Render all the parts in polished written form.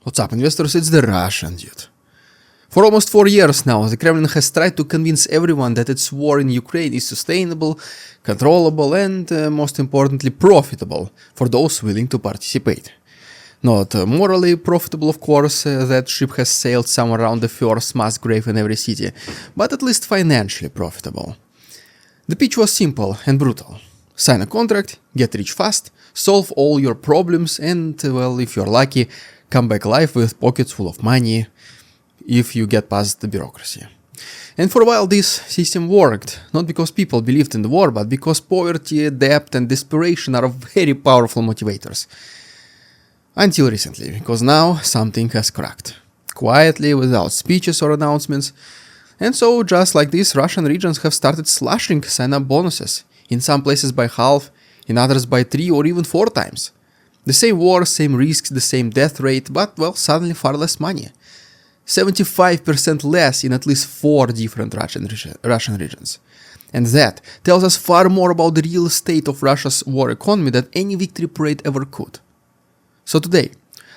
What's up, investors? It's the Russian dude. For almost 4 years now, the Kremlin has tried to convince everyone that its war in Ukraine is sustainable, controllable and, most importantly, profitable for those willing to participate. Not morally profitable, of course, that ship has sailed somewhere around the first mass grave in every city, but at least financially profitable. The pitch was simple and brutal. Sign a contract, get rich fast, solve all your problems and, well, if you're lucky, come back alive with pockets full of money if you get past the bureaucracy. And for a while this system worked, not because people believed in the war, but because poverty, debt and desperation are very powerful motivators. Until recently, because now something has cracked. Quietly, without speeches or announcements. And so, just like this, Russian regions have started slashing sign-up bonuses, in some places by half, in others by 3 or even 4 times. The same war, same risks, the same death rate, but, well, suddenly far less money. 75% less in at least 4 different Russian regions. And that tells us far more about the real state of Russia's war economy than any victory parade ever could. So today,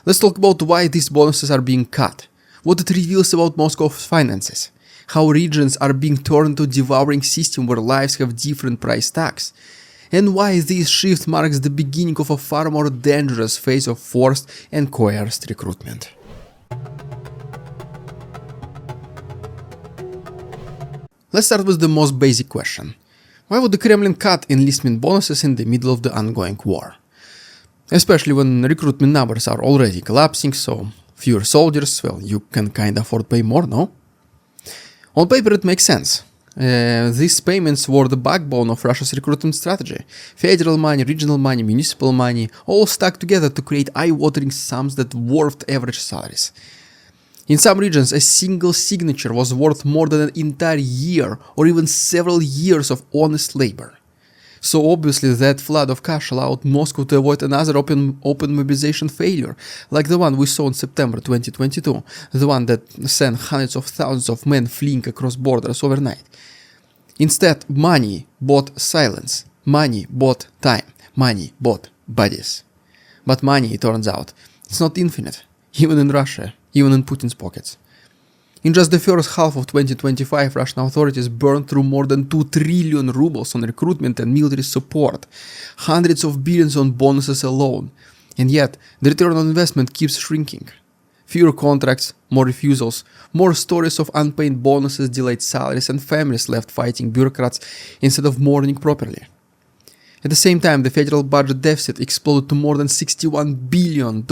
let's talk about why these bonuses are being cut, what it reveals about Moscow's finances, how regions are being turned into a devouring system where lives have different price tags, and why this shift marks the beginning of a far more dangerous phase of forced and coerced recruitment. Let's start with the most basic question. Why would the Kremlin cut enlistment bonuses in the middle of the ongoing war? Especially when recruitment numbers are already collapsing, so fewer soldiers, well, you can kinda afford to pay more, no? On paper it makes sense. These payments were the backbone of Russia's recruitment strategy. Federal money, regional money, municipal money, all stuck together to create eye-watering sums that dwarfed average salaries. In some regions, a single signature was worth more than an entire year or even several years of honest labor. So obviously that flood of cash allowed Moscow to avoid another open mobilization failure, like the one we saw in September 2022, the one that sent hundreds of thousands of men fleeing across borders overnight. Instead, money bought silence, money bought time, money bought bodies. But money, it turns out, it's not infinite, even in Russia, even in Putin's pockets. In just the first half of 2025, Russian authorities burned through more than 2 trillion rubles on recruitment and military support, hundreds of billions on bonuses alone, and yet the return on investment keeps shrinking. Fewer contracts, more refusals, more stories of unpaid bonuses, delayed salaries, and families left fighting bureaucrats instead of mourning properly. At the same time, the federal budget deficit exploded to more than $61 billion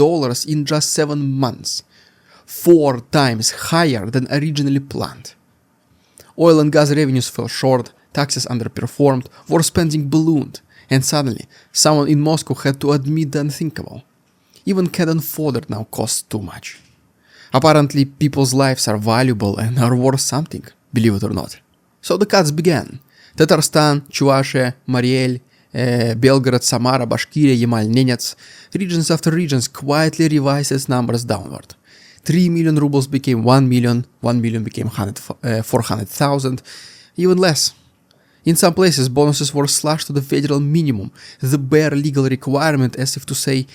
in just 7 months. 4 times higher than originally planned. Oil and gas revenues fell short, taxes underperformed, war spending ballooned, and suddenly someone in Moscow had to admit the unthinkable. Even cannon fodder now costs too much. Apparently, people's lives are valuable and are worth something, believe it or not. So the cuts began. Tatarstan, Chuvashia, Mariel, Belgorod, Samara, Bashkiria, Yamal-Nenets, regions after regions quietly revised its numbers downward. 3 million rubles became 1 million, 1 million became 400,000, even less. In some places, bonuses were slashed to the federal minimum, the bare legal requirement, as if to say,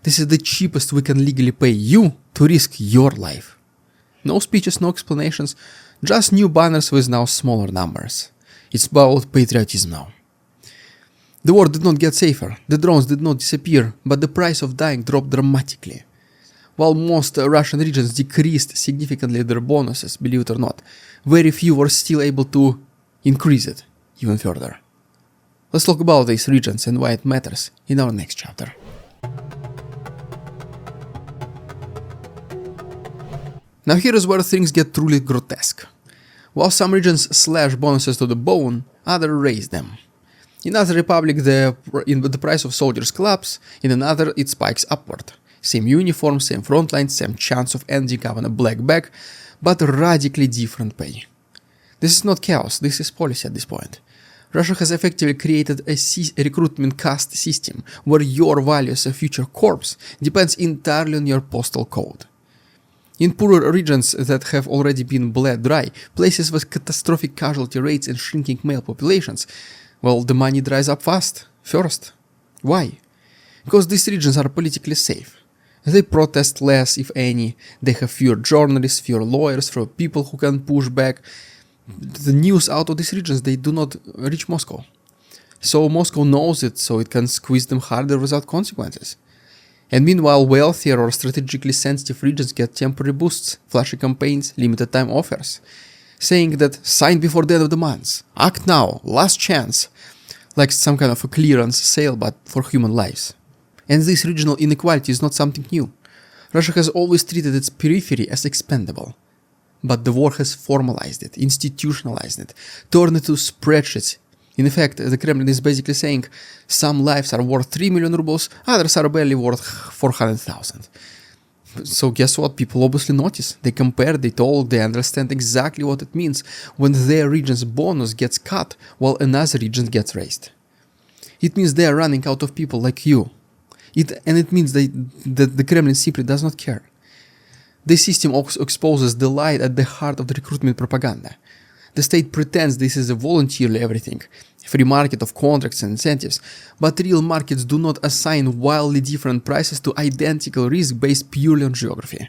this is the cheapest we can legally pay you to risk your life. No speeches, no explanations, just new banners with now smaller numbers. It's about patriotism now. The war did not get safer, the drones did not disappear, but the price of dying dropped dramatically. While most Russian regions decreased significantly their bonuses, believe it or not, very few were still able to increase it even further. Let's talk about these regions and why it matters in our next chapter. Now here is where things get truly grotesque. While some regions slash bonuses to the bone, others raise them. In other republic, the price of soldiers collapses, in another it spikes upward. Same uniform, same front line, same chance of ending up on a black bag, but radically different pay. This is not chaos, this is policy at this point. Russia has effectively created a recruitment caste system where your value as a future corpse depends entirely on your postal code. In poorer regions that have already been bled dry, places with catastrophic casualty rates and shrinking male populations, well, the money dries up fast, first. Why? Because these regions are politically safe. They protest less, if any. They have fewer journalists, fewer lawyers, fewer people who can push back. The news out of these regions, they do not reach Moscow. So Moscow knows it, so it can squeeze them harder without consequences. And meanwhile, wealthier or strategically sensitive regions get temporary boosts, flashy campaigns, limited time offers, saying that sign before the end of the month, act now, last chance, like some kind of a clearance sale but for human lives. And this regional inequality is not something new. Russia has always treated its periphery as expendable. But the war has formalized it, institutionalized it, turned it to spreadsheets. In fact, the Kremlin is basically saying some lives are worth 3 million rubles, others are barely worth 400,000. So guess what? People obviously notice. They compare, they talk, they understand exactly what it means when their region's bonus gets cut while another region gets raised. It means they are running out of people like you. It means that the Kremlin simply does not care. This system exposes the lie at the heart of the recruitment propaganda. The state pretends this is a voluntarily everything, free market of contracts and incentives, but real markets do not assign wildly different prices to identical risk based purely on geography.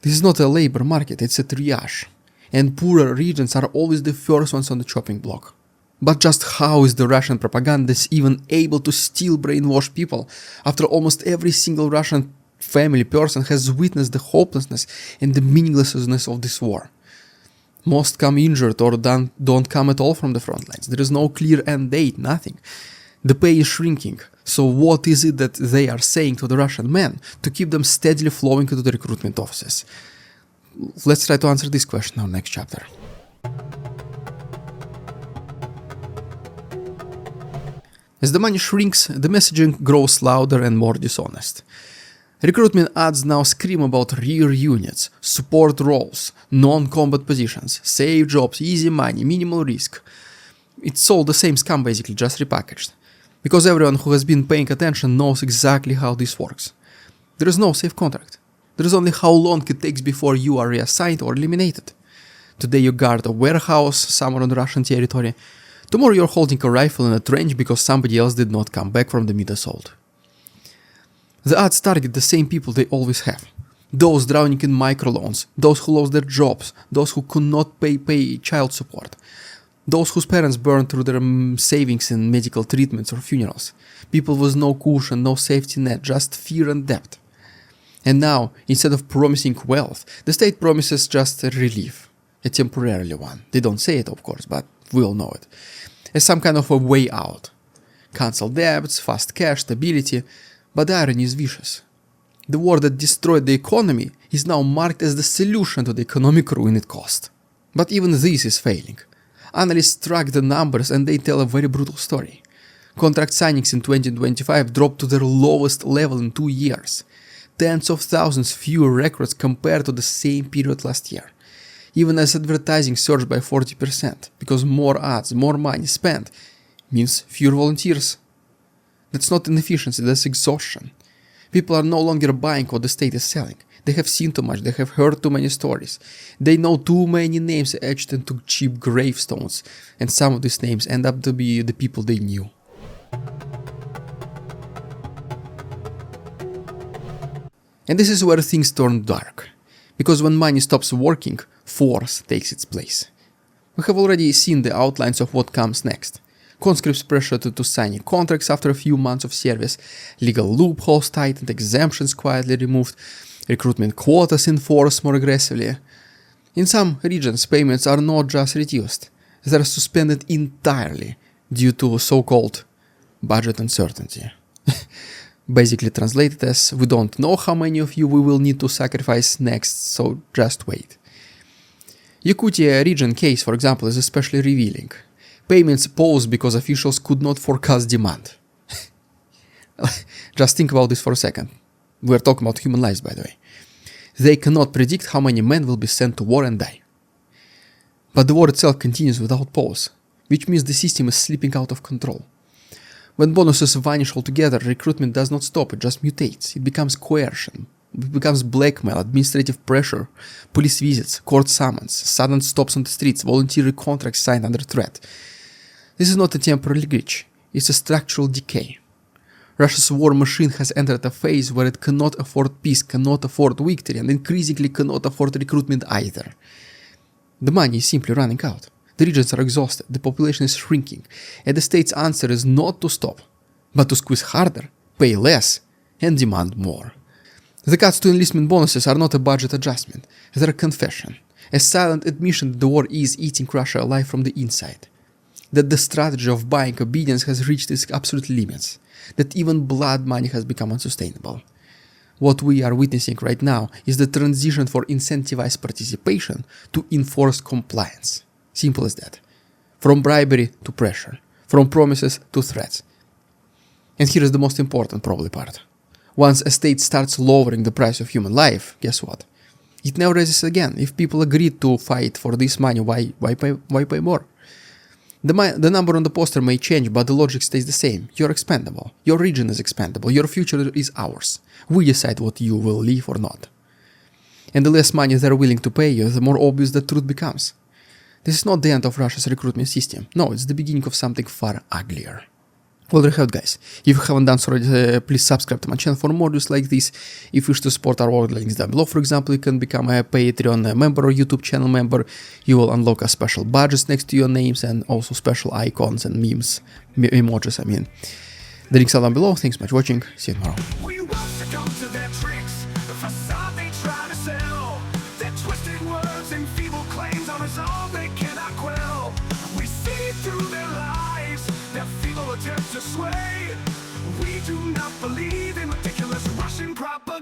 This is not a labor market, it's a triage, and poorer regions are always the first ones on the chopping block. But just how is the Russian propaganda even able to still brainwash people after almost every single Russian family person has witnessed the hopelessness and the meaninglessness of this war? Most come injured or don't come at all from the front lines. There is no clear end date, nothing. The pay is shrinking. So what is it that they are saying to the Russian men to keep them steadily flowing into the recruitment offices? Let's try to answer this question in our next chapter. As the money shrinks, the messaging grows louder and more dishonest. Recruitment ads now scream about rear units, support roles, non-combat positions, safe jobs, easy money, minimal risk. It's all the same scam basically, just repackaged. Because everyone who has been paying attention knows exactly how this works. There is no safe contract. There is only how long it takes before you are reassigned or eliminated. Today you guard a warehouse somewhere on Russian territory. Tomorrow you're holding a rifle in a trench because somebody else did not come back from the mid-assault. The ads target the same people they always have. Those drowning in microloans, those who lost their jobs, those who could not pay child support, those whose parents burned through their savings in medical treatments or funerals, people with no cushion, no safety net, just fear and debt. And now, instead of promising wealth, the state promises just a relief, a temporary one. They don't say it, of course, but we all know it. As some kind of a way out. Cancel debts, fast cash, stability. But the irony is vicious. The war that destroyed the economy is now marked as the solution to the economic ruin it caused. But even this is failing. Analysts track the numbers and they tell a very brutal story. Contract signings in 2025 dropped to their lowest level in 2 years. Tens of thousands fewer records compared to the same period last year. Even as advertising surged by 40%, because more ads, more money spent, means fewer volunteers. That's not inefficiency, that's exhaustion. People are no longer buying what the state is selling. They have seen too much, they have heard too many stories. They know too many names etched into cheap gravestones, and some of these names end up to be the people they knew. And this is where things turn dark. Because when money stops working, force takes its place. We have already seen the outlines of what comes next. Conscripts pressured to signing contracts after a few months of service, legal loopholes tightened, exemptions quietly removed, recruitment quotas enforced more aggressively. In some regions, payments are not just reduced, they are suspended entirely due to so-called budget uncertainty. Basically translated as, we don't know how many of you we will need to sacrifice next, so just wait. Yakutia region case, for example, is especially revealing. Payments paused because officials could not forecast demand. Just think about this for a second. We're talking about human lives, by the way. They cannot predict how many men will be sent to war and die. But the war itself continues without pause, which means the system is slipping out of control. When bonuses vanish altogether, recruitment does not stop, it just mutates. It becomes coercion. It becomes blackmail, administrative pressure, police visits, court summons, sudden stops on the streets, voluntary contracts signed under threat. This is not a temporary glitch, it's a structural decay. Russia's war machine has entered a phase where it cannot afford peace, cannot afford victory, and increasingly cannot afford recruitment either. The money is simply running out. The regions are exhausted, the population is shrinking, and the state's answer is not to stop, but to squeeze harder, pay less, and demand more. The cuts to enlistment bonuses are not a budget adjustment, they're a confession, a silent admission that the war is eating Russia alive from the inside, that the strategy of buying obedience has reached its absolute limits, that even blood money has become unsustainable. What we are witnessing right now is the transition from incentivized participation to enforced compliance. Simple as that. From bribery to pressure, from promises to threats. And here is the most important probably part. Once a state starts lowering the price of human life, guess what? It never raises again. If people agreed to fight for this money, why pay more? The number on the poster may change, but the logic stays the same. You're expendable. Your region is expendable. Your future is ours. We decide what you will live or not. And the less money they're willing to pay you, the more obvious the truth becomes. This is not the end of Russia's recruitment system. No, it's the beginning of something far uglier. Well, there you have it, guys. If you haven't done so already, please subscribe to my channel for more videos like this. If you wish to support our work, links down below. For example, you can become a Patreon member or YouTube channel member. You will unlock a special badges next to your names and also special icons and memes, emojis, I mean. The links are down below. Thanks so much for watching. See you tomorrow. To sway, we do not believe in ridiculous Russian propaganda.